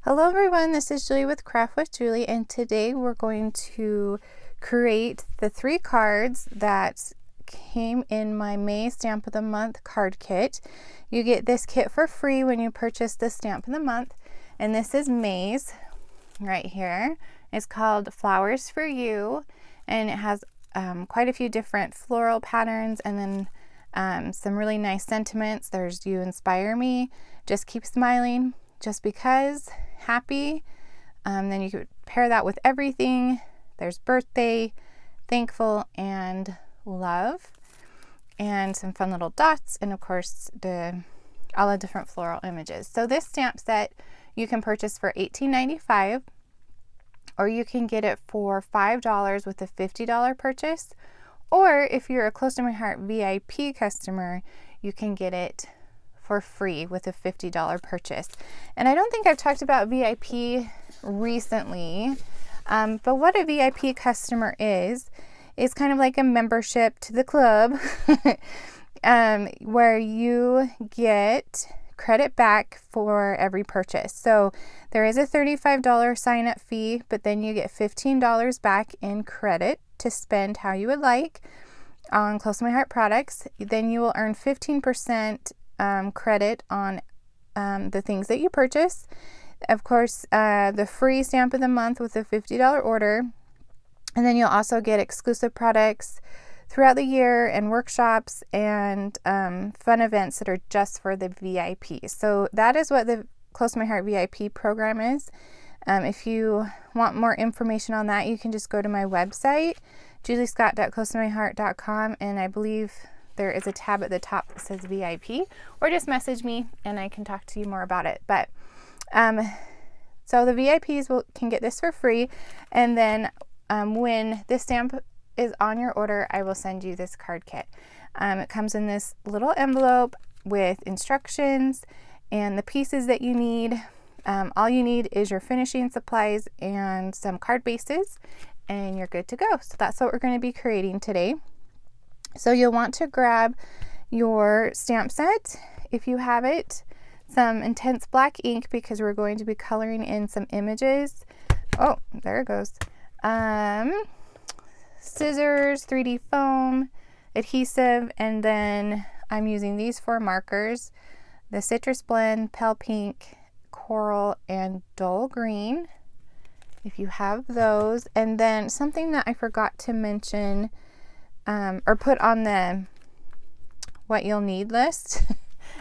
Hello everyone, this is Julie with Craft with Julie, and today we're going to create the 3 cards that came in my May Stamp of the Month card kit. You get this kit for free when you purchase the Stamp of the Month, and this is May's right here. It's called Flowers for You, and it has quite a few different floral patterns and then some really nice sentiments. There's "You inspire me," "Just keep smiling," "Just because," "Happy." Then you could pair that with everything. There's "Birthday," "Thankful," and "Love," and some fun little dots, and of course all the different floral images. So this stamp set you can purchase for $18.95, or you can get it for $5 with a $50 purchase, or if you're a Close to My Heart VIP customer, you can get it for free with a $50 purchase. And I don't think I've talked about VIP recently, but what a VIP customer is kind of like a membership to the club where you get credit back for every purchase. So there is a $35 sign-up fee, but then you get $15 back in credit to spend how you would like on Close to My Heart products. Then you will earn 15% credit on the things that you purchase. Of course, the free Stamp of the Month with a $50 order. And then you'll also get exclusive products throughout the year and workshops and fun events that are just for the VIP. So that is what the Close to My Heart VIP program is. If you want more information on that, you can just go to my website, juliescott.closetomyheart.com, and I believe there is a tab at the top that says VIP, or just message me and I can talk to you more about it. But so the VIPs can get this for free, and then when this stamp is on your order, I will send you this card kit. It comes in this little envelope with instructions and the pieces that you need. All you need is your finishing supplies and some card bases, and you're good to go. So that's what we're going to be creating today. So you'll want to grab your stamp set, if you have it, some intense black ink because we're going to be coloring in some images. Oh, there it goes. Scissors, 3D foam, adhesive, and then I'm using these 4 markers: the Citrus Blend, Pale Pink, Coral, and Dull Green, if you have those. And then something that I forgot to mention or put on the what you'll need list,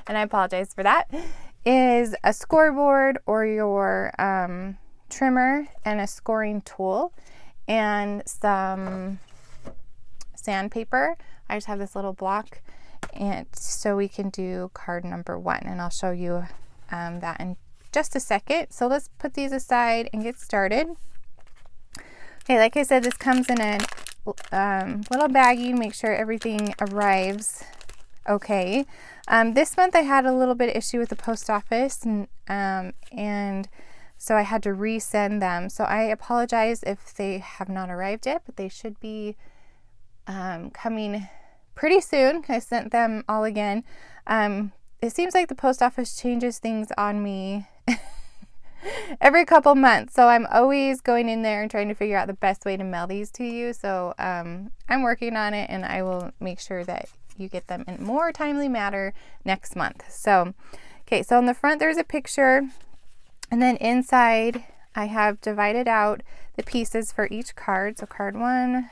and I apologize for that, is a scoreboard or your trimmer and a scoring tool and some sandpaper. I just have this little block, and so we can do card number 1, and I'll show you that in just a second. So let's put these aside and get started. Okay, like I said, this comes in a little baggie. Make sure everything arrives okay. This month I had a little bit of issue with the post office, and so I had to resend them. So I apologize if they have not arrived yet, but they should be coming pretty soon. I sent them all again. It seems like the post office changes things on me every couple months, so I'm always going in there and trying to figure out the best way to mail these to you. So I'm working on it, and I will make sure that you get them in more timely manner next month. So okay, so on the front there's a picture, and then inside I have divided out the pieces for each card. So card 1,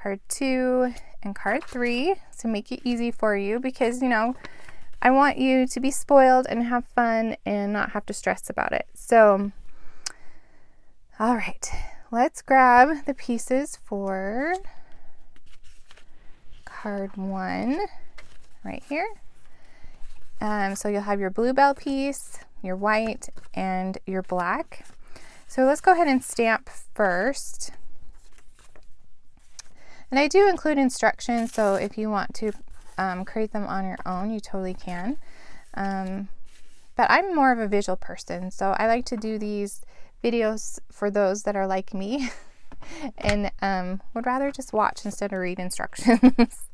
card 2, and card 3 to make it easy for you, because I want you to be spoiled and have fun and not have to stress about it. So, all right, let's grab the pieces for card 1 right here. So you'll have your bluebell piece, your white, and your black. So let's go ahead and stamp first. And I do include instructions, so if you want to create them on your own, you totally can. But I'm more of a visual person, so I like to do these videos for those that are like me and would rather just watch instead of read instructions.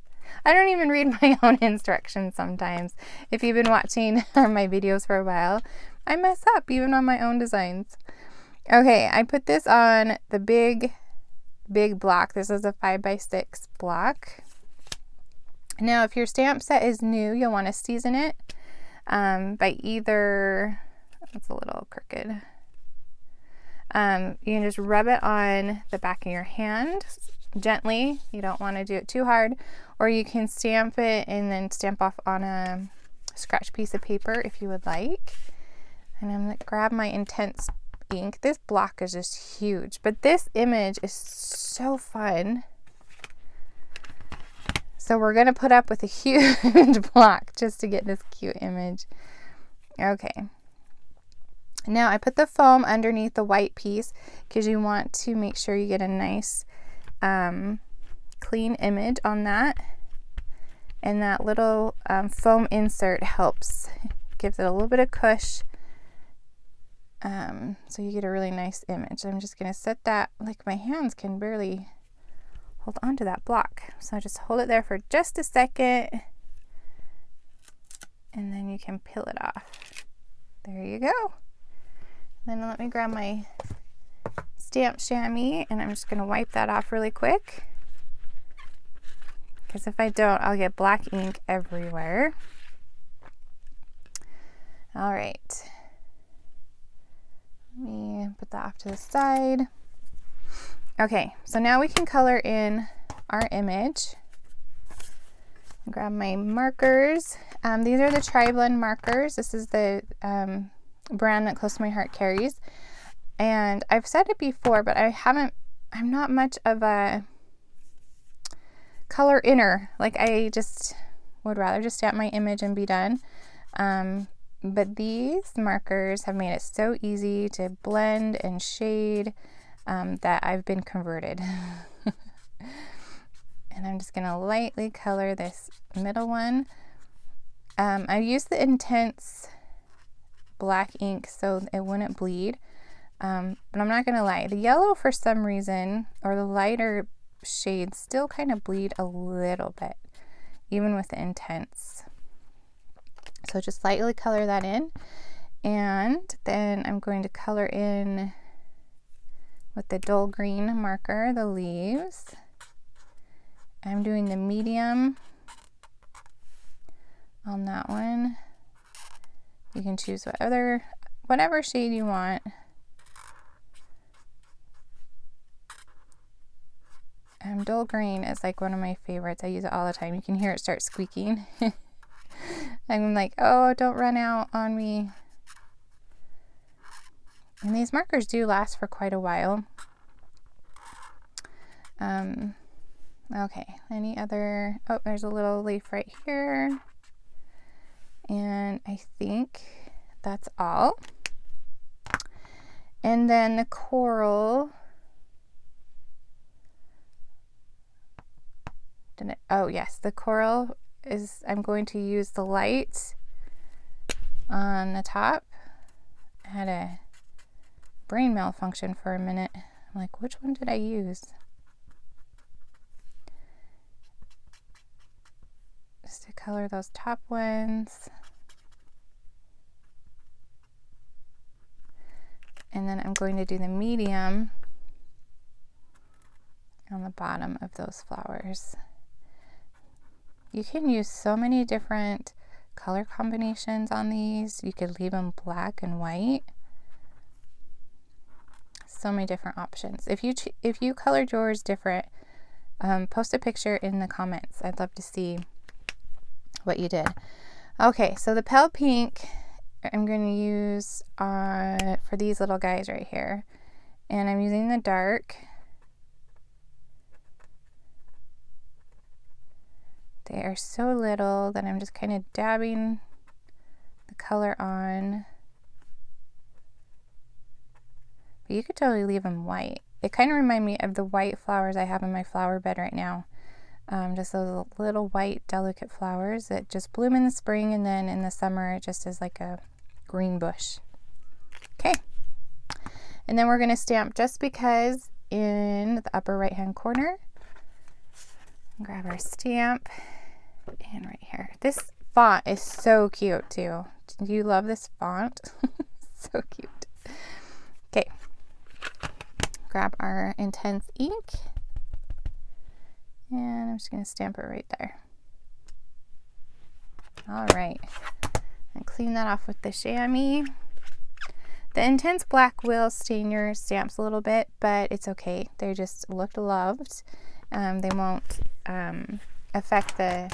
I don't even read my own instructions sometimes. If you've been watching my videos for a while, I mess up even on my own designs. Okay, I put this on the big block. This is a 5x6 block. Now, if your stamp set is new, you'll want to season it by either, it's a little crooked. You can just rub it on the back of your hand gently. You don't want to do it too hard. Or you can stamp it and then stamp off on a scratch piece of paper if you would like. And I'm going to grab my Intense ink. This block is just huge, but this image is so fun. So we're going to put up with a huge block just to get this cute image. Okay. Now I put the foam underneath the white piece because you want to make sure you get a nice clean image on that. And that little foam insert helps. Gives it a little bit of cush. So you get a really nice image. I'm just going to set that, like my hands can barely hold on to that block. So just hold it there for just a second. And then you can peel it off. There you go. Then let me grab my stamp chamois and I'm just going to wipe that off really quick. Because if I don't, I'll get black ink everywhere. All right. Let me put that off to the side. Okay, so now we can color in our image. Grab my markers. These are the Tri-Blend markers. This is the brand that Close to My Heart carries. And I've said it before, but I'm not much of a color inner. Like I just would rather just stamp my image and be done. But these markers have made it so easy to blend and shade that I've been converted. And I'm just going to lightly color this middle one. I used the Intense black ink so it wouldn't bleed. But I'm not going to lie. The yellow, for some reason, or the lighter shades still kind of bleed a little bit, even with the Intense. So just lightly color that in. And then I'm going to color in with the dull green marker the leaves. I'm doing the medium on that one. You can choose whatever shade you want. Dull green is like one of my favorites. I use it all the time. You can hear it start squeaking. I'm like, oh, don't run out on me. And these markers do last for quite a while. Okay, any other, oh, there's a little leaf right here. And I think that's all. And then the coral. Oh yes, the coral is, I'm going to use the light on the top. I had a brain malfunction for a minute. I'm like, which one did I use? Just to color those top ones. And then I'm going to do the medium on the bottom of those flowers. You can use so many different color combinations on these. You could leave them black and white. So many different options. If you colored yours different, post a picture in the comments. I'd love to see what you did. Okay, so the pale pink I'm going to use for these little guys right here. And I'm using the dark. They are so little that I'm just kind of dabbing the color on. But you could totally leave them white. It kind of reminds me of the white flowers I have in my flower bed right now. Just those little white delicate flowers that just bloom in the spring, and then in the summer it just is like a green bush. Okay. And then we're going to stamp Just Because in the upper right hand corner. Grab our stamp. And right here. This font is so cute too. Do you love this font? So cute. Okay. Grab our intense ink. And I'm just going to stamp it right there. All right. And clean that off with the chamois. The intense black will stain your stamps a little bit, but it's okay. They just look loved. They won't affect the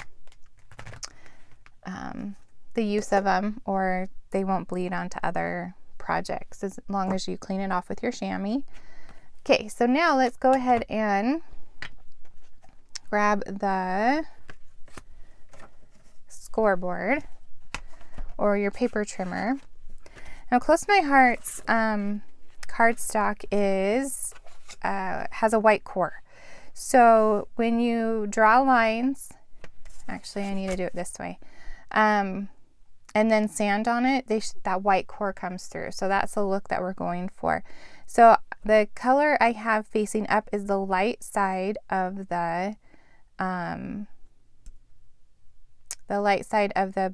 use of them, or they won't bleed onto other projects as long as you clean it off with your chamois. Okay, so now let's go ahead and grab the scoreboard or your paper trimmer. Now, Close to My Heart's cardstock has a white core. So when you draw lines, actually I need to do it this way, and then sand on it, that white core comes through. So that's the look that we're going for. So the color I have facing up is the light side of the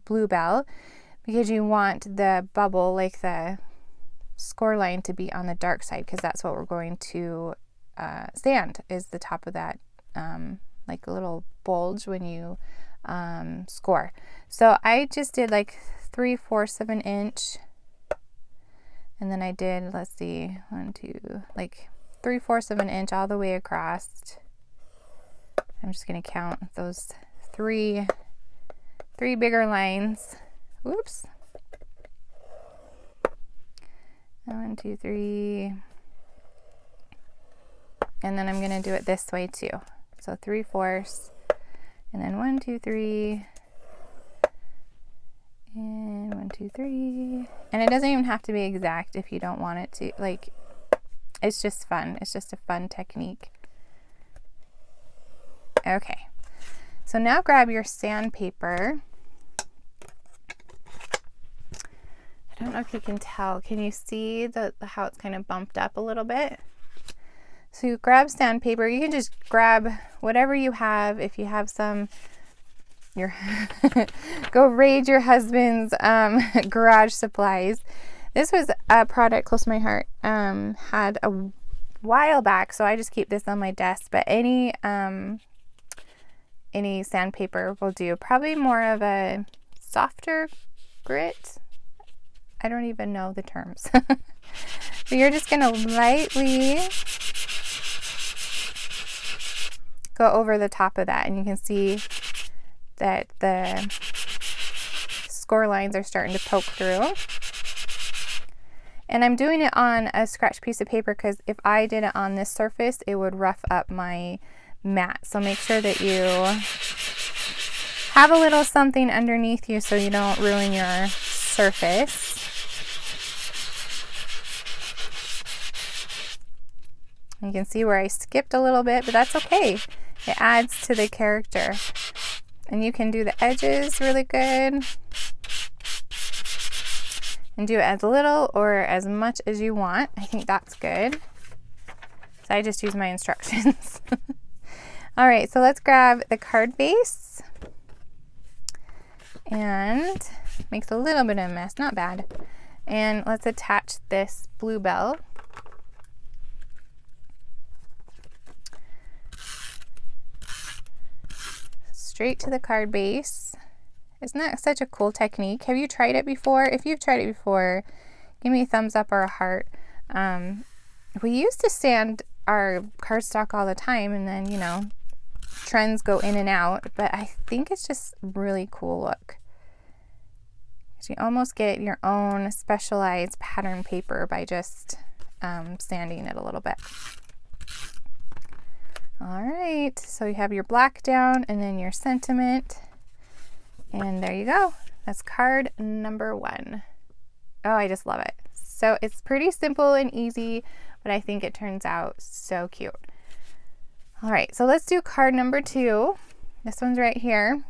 bluebell, because you want the bubble, like the score line, to be on the dark side, because that's what we're going to sand, is the top of that like a little bulge when you score. So I just did like 3/4 of an inch, and then I did, let's see, 1, 2, like 3/4 of an inch all the way across. I'm just going to count those three bigger lines. Whoops. 1, 2, 3. And then I'm going to do it this way too. So 3/4, and then 1, 2, 3, and 1, 2, 3. And it doesn't even have to be exact if you don't want it to. Like, it's just fun. It's just a fun technique. Okay. So now grab your sandpaper. I don't know if you can tell. Can you see how it's kind of bumped up a little bit? So you grab sandpaper. You can just grab whatever you have. If you have some, go raid your husband's garage supplies. This was a product Close to My Heart had a while back, so I just keep this on my desk. But any sandpaper will do. Probably more of a softer grit. I don't even know the terms. So you're just going to lightly go over the top of that, and you can see that the score lines are starting to poke through. And I'm doing it on a scratch piece of paper, because if I did it on this surface, it would rough up my mat. So make sure that you have a little something underneath you so you don't ruin your surface. You can see where I skipped a little bit, but that's okay. It adds to the character. And you can do the edges really good. And do as little or as much as you want. I think that's good. So I just use my instructions. All right, so let's grab the card base. And makes a little bit of a mess, not bad. And let's attach this bluebell. Straight to the card base. Isn't that such a cool technique? Have you tried it before? If you've tried it before, give me a thumbs up or a heart. We used to sand our cardstock all the time, and then, you know, trends go in and out, but I think it's just really cool look. You almost get your own specialized pattern paper by just sanding it a little bit. All right, so you have your black down and then your sentiment. And there you go. That's card number 1. Oh, I just love it. So it's pretty simple and easy, but I think it turns out so cute. All right, so let's do card number 2. This one's right here.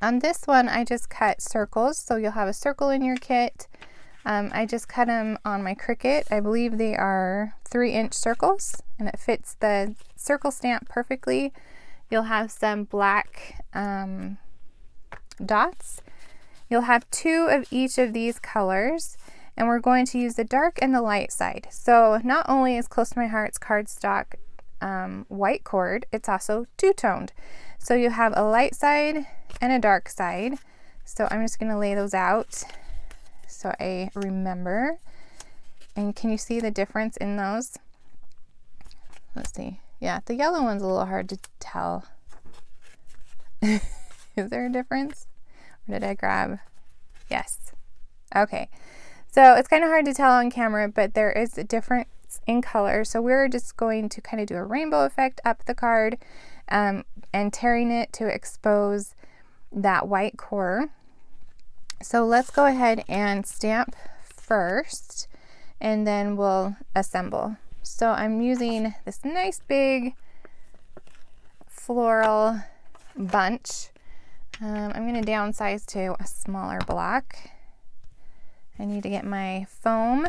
On this one, I just cut circles. So you'll have a circle in your kit. I just cut them on my Cricut. I believe they are 3-inch circles, and it fits the circle stamp perfectly. You'll have some black dots. You'll have 2 of each of these colors, and we're going to use the dark and the light side. So not only is Close to My Heart's cardstock white cord, it's also two-toned. So you have a light side and a dark side. So I'm just going to lay those out so I remember. And can you see the difference in those? Let's see. Yeah, the yellow one's a little hard to tell. Is there a difference? Or did I grab? Yes. Okay. So it's kind of hard to tell on camera, but there is a difference in color. So we're just going to kind of do a rainbow effect up the card and tearing it to expose that white core. So let's go ahead and stamp first, and then we'll assemble. So I'm using this nice big floral bunch. I'm going to downsize to a smaller block. I need to get my foam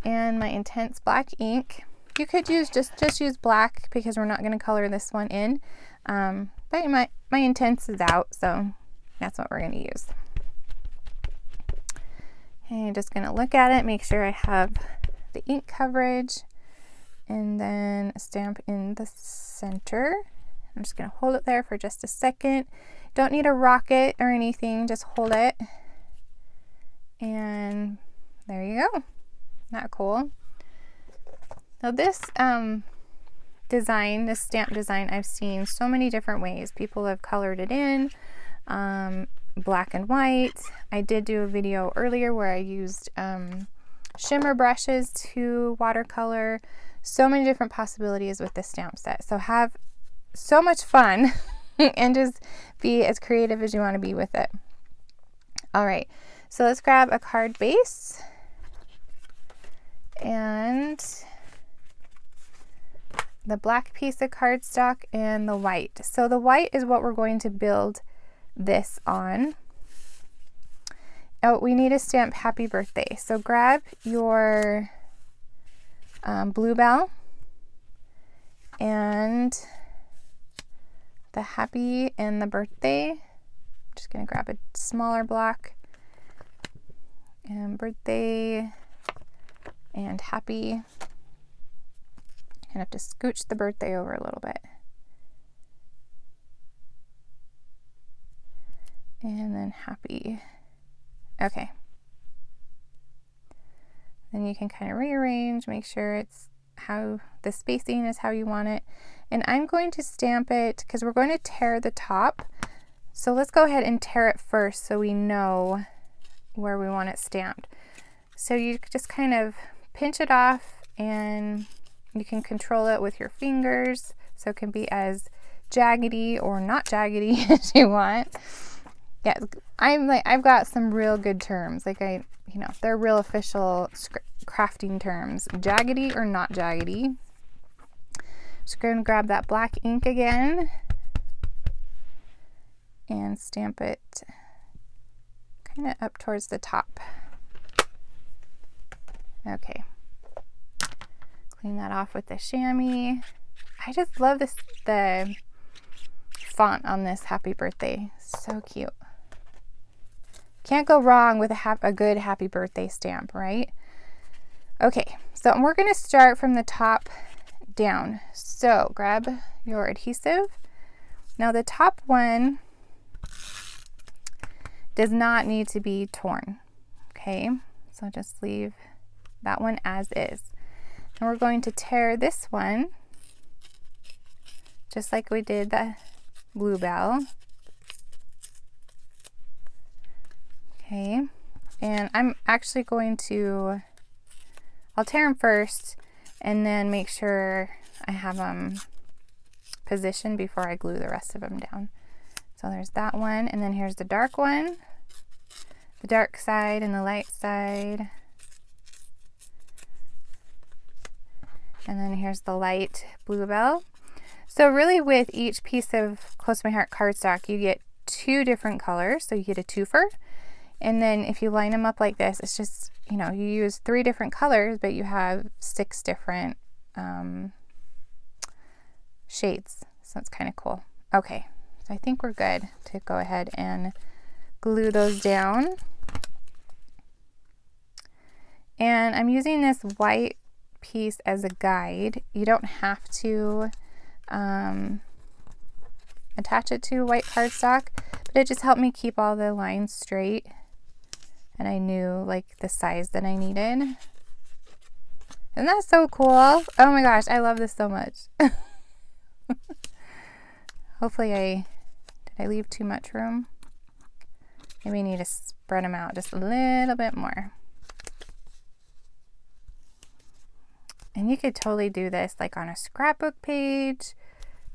and my intense black ink. You could use just use black because we're not going to color this one in. But my intense is out, so that's what we're going to use. Okay, I'm just going to look at it, make sure I have the ink coverage, and then stamp in the center. I'm just going to hold it there for just a second. Don't need a rocket or anything, just hold it. And there you go. Not cool? Now this design, this stamp design, I've seen so many different ways. People have colored it in, black and white. I did do a video earlier where I used shimmer brushes to watercolor. So many different possibilities with this stamp set. So have so much fun and just be as creative as you want to be with it. All right, so let's grab a card base and the black piece of cardstock and the white. So the white is what we're going to build this on. Oh, we need to stamp happy birthday. So grab your bluebell and the happy and the birthday. I'm just going to grab a smaller block and birthday and happy. I have to scooch the birthday over a little bit. And then happy. Okay. Then you can kind of rearrange, make sure it's how the spacing is how you want it. And I'm going to stamp it because we're going to tear the top. So let's go ahead and tear it first so we know where we want it stamped. So you just kind of pinch it off and you can control it with your fingers. So it can be as jaggedy or not jaggedy as you want. Yeah, I've got some real good terms. They're real official crafting terms. Jaggedy or not jaggedy. Just going to grab that black ink again and stamp it kind of up towards the top. Okay. Clean that off with the chamois. I just love the font on this happy birthday. So cute. Can't go wrong with a good happy birthday stamp, right? Okay, so we're going to start from the top down. So grab your adhesive. Now the top one does not need to be torn. Okay, so just leave that one as is. And we're going to tear this one just like we did the bluebell. Okay, and I'm actually going to, I'll tear them first and then make sure I have them positioned before I glue the rest of them down. So there's that one, and then here's the dark one, the dark side and the light side. And then here's the light bluebell. So really with each piece of Close to My Heart cardstock, you get 2 different colors. So you get a twofer. And then if you line them up like this, it's just, you use 3 different colors, but you have 6 different shades. So it's kind of cool. Okay, so I think we're good to go ahead and glue those down. And I'm using this white piece as a guide. You don't have to attach it to white cardstock, but it just helped me keep all the lines straight, and I knew like the size that I needed. Isn't that so cool? Oh my gosh, I love this so much. Hopefully did I leave too much room? Maybe I need to spread them out just a little bit more. And you could totally do this like on a scrapbook page.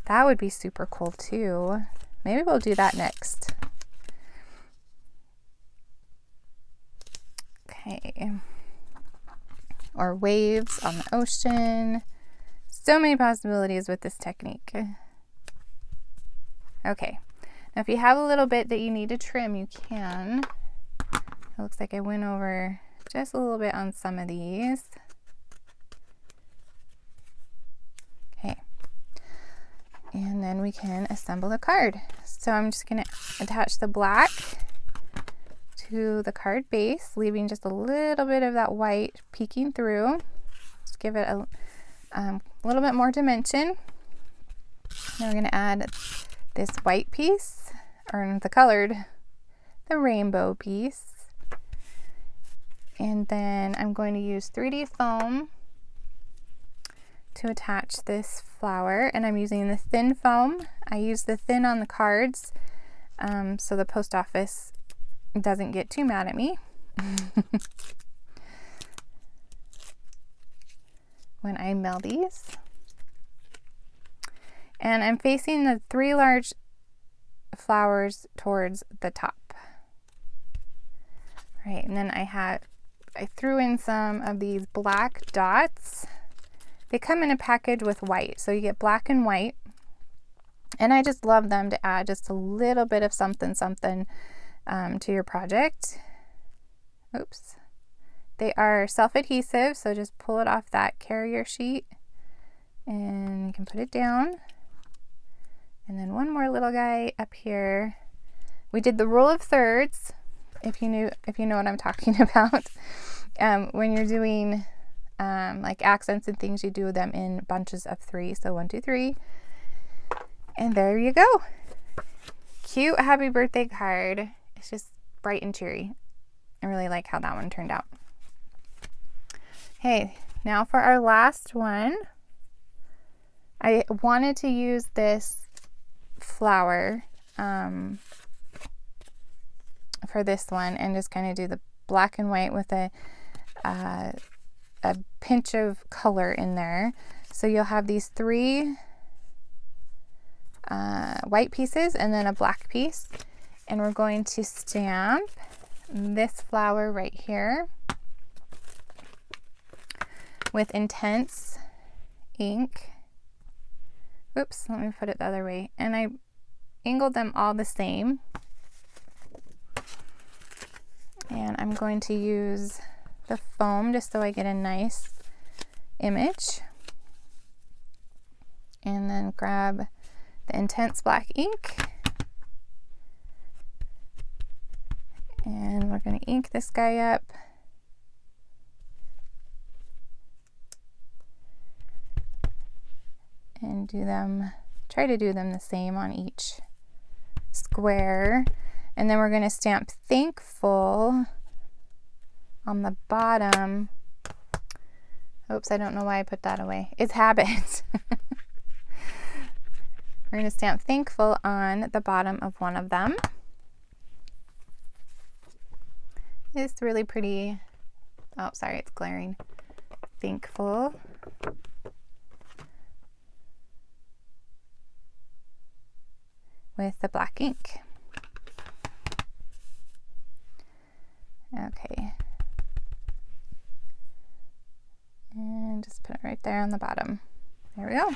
That would be super cool too. Maybe we'll do that next. Okay. Or waves on the ocean. So many possibilities with this technique. Okay. Now if you have a little bit that you need to trim, you can. It looks like I went over just a little bit on some of these. Okay. And then we can assemble the card. So I'm just going to attach the black to the card base, leaving just a little bit of that white peeking through. Just give it a little bit more dimension. Now we're going to add this white piece, or the rainbow piece. And then I'm going to use 3D foam to attach this flower, and I'm using the thin foam. I use the thin on the cards so the post office doesn't get too mad at me when I mail these. And I'm facing the 3 large flowers towards the top. Right, and then I threw in some of these black dots. They come in a package with white, so you get black and white. And I just love them to add just a little bit of something to your project. Oops. They are self-adhesive, so just pull it off that carrier sheet and you can put it down. And then one more little guy up here. We did the rule of thirds, if you know what I'm talking about. When you're doing like accents and things, you do them in bunches of 3. So 1, 2, 3. And there you go. Cute happy birthday card. It's just bright and cheery. I really like how that one turned out. Okay, now for our last one. I wanted to use this flower for this one and just kind of do the black and white with a pinch of color in there. So you'll have these 3 white pieces and then a black piece, and we're going to stamp this flower right here with Intense ink. Oops, let me put it the other way. And I angled them all the same, and I'm going to use the foam just so I get a nice image, and then grab the Intense black ink, and we're going to ink this guy up. And try to do them the same on each square. And then we're going to stamp Thankful on the bottom. Oops, I don't know why I put that away. It's habit. We're going to stamp Thankful on the bottom of one of them. It's really pretty. Oh, sorry, it's glaring. Thankful. With the black ink. Okay. And just put it right there on the bottom. There we go.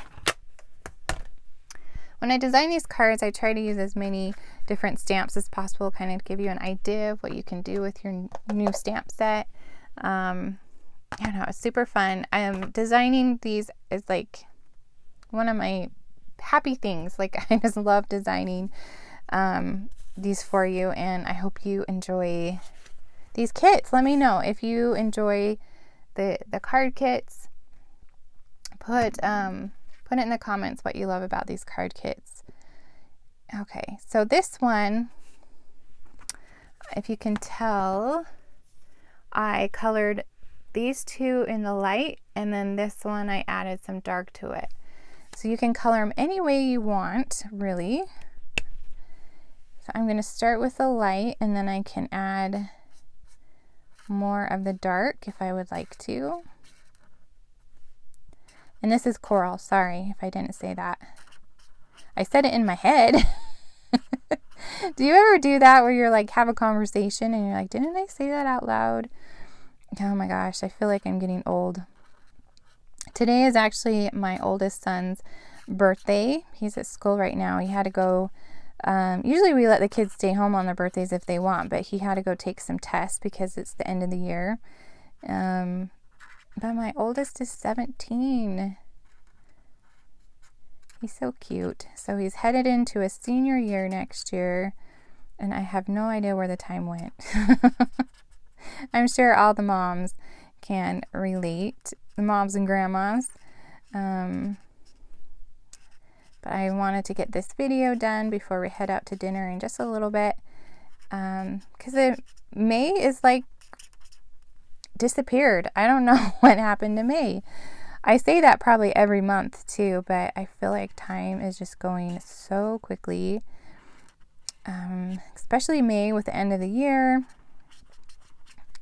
When I design these cards, I try to use as many different stamps as possible, kind of give you an idea of what you can do with your new stamp set. I don't know, it's super fun. Designing these is like one of my happy things. Like, I just love designing these for you, and I hope you enjoy these kits. Let me know if you enjoy the card kits. Put it in the comments what you love about these card kits. Okay, so this one, if you can tell, I colored these two in the light, and then this one I added some dark to it. So you can color them any way you want, really. So I'm going to start with the light, and then I can add more of the dark if I would like to. And this is coral. Sorry if I didn't say that. I said it in my head. Do you ever do that where you're like, have a conversation and you're like, didn't I say that out loud? Oh my gosh, I feel like I'm getting old. Today is actually my oldest son's birthday. He's at school right now. He had to go, usually we let the kids stay home on their birthdays if they want, but he had to go take some tests because it's the end of the year. But my oldest is 17. He's so cute. So he's headed into a senior year next year, and I have no idea where the time went. I'm sure all the moms can relate, the moms and grandmas. But I wanted to get this video done before we head out to dinner in just a little bit, because May is like disappeared. I don't know what happened to May. I say that probably every month too, but I feel like time is just going so quickly, especially May with the end of the year.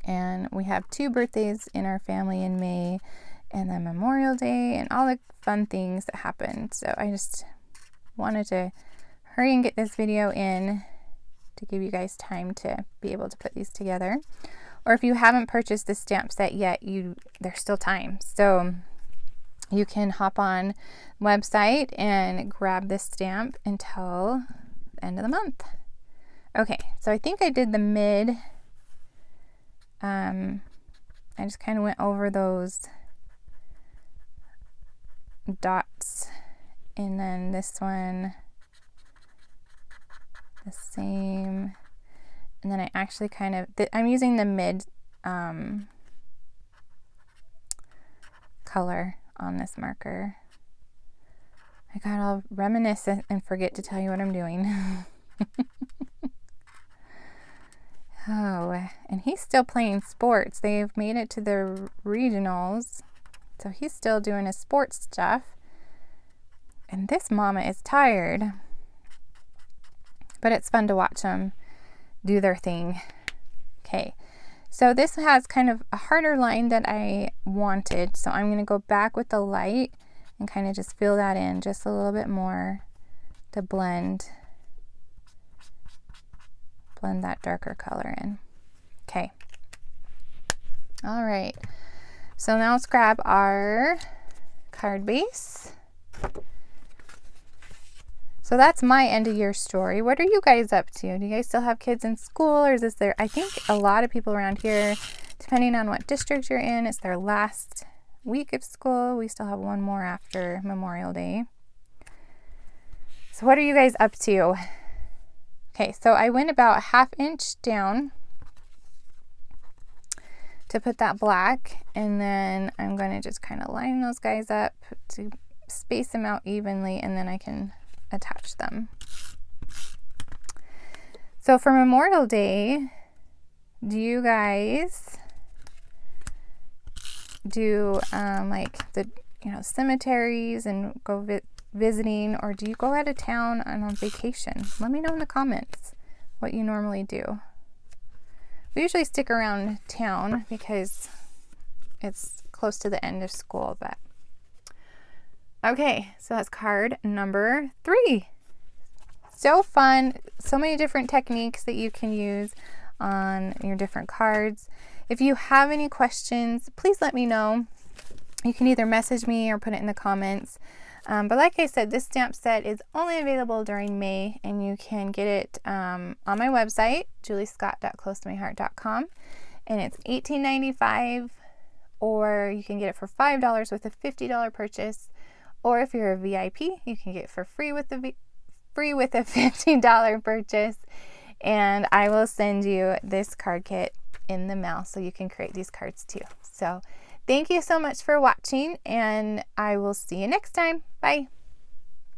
And we have 2 birthdays in our family in May, and then Memorial Day and all the fun things that happened. So I just wanted to hurry and get this video in to give you guys time to be able to put these together. Or if you haven't purchased the stamp set yet, there's still time. So you can hop on the website and grab this stamp until the end of the month. Okay, so I think I did the mid. I just kind of went over those dots, and then this one the same, and then I actually kind of I'm using the mid color on this marker. I got all reminiscent and forget to tell you what I'm doing. Oh, and he's still playing sports. They've made it to the regionals, so he's still doing his sports stuff. And this mama is tired, but it's fun to watch them do their thing. Okay, so this has kind of a harder line that I wanted, so I'm going to go back with the light and kind of just fill that in just a little bit more to blend that darker color in. Okay. All right. So now let's grab our card base. So that's my end of year story. What are you guys up to? Do you guys still have kids in school, or is this I think a lot of people around here, depending on what district you're in, it's their last week of school. We still have one more after Memorial Day. So what are you guys up to? Okay, so I went about a 1/2 inch down to put that black, and then I'm going to just kind of line those guys up to space them out evenly, and then I can attach them. So for Memorial Day, do you guys do like the cemeteries and go visiting, or do you go out of town and on vacation? Let me know in the comments what you normally do. We usually stick around town because it's close to the end of school, but okay, so that's card number 3. So fun, so many different techniques that you can use on your different cards. If you have any questions, please let me know. You can either message me or put it in the comments. But like I said, this stamp set is only available during May, and you can get it on my website, juliescott.closetomyheart.com, and it's $18.95, or you can get it for $5 with a $50 purchase, Or if you're a VIP, you can get for free with a $15 purchase. And I will send you this card kit in the mail so you can create these cards too. So thank you so much for watching, and I will see you next time. Bye.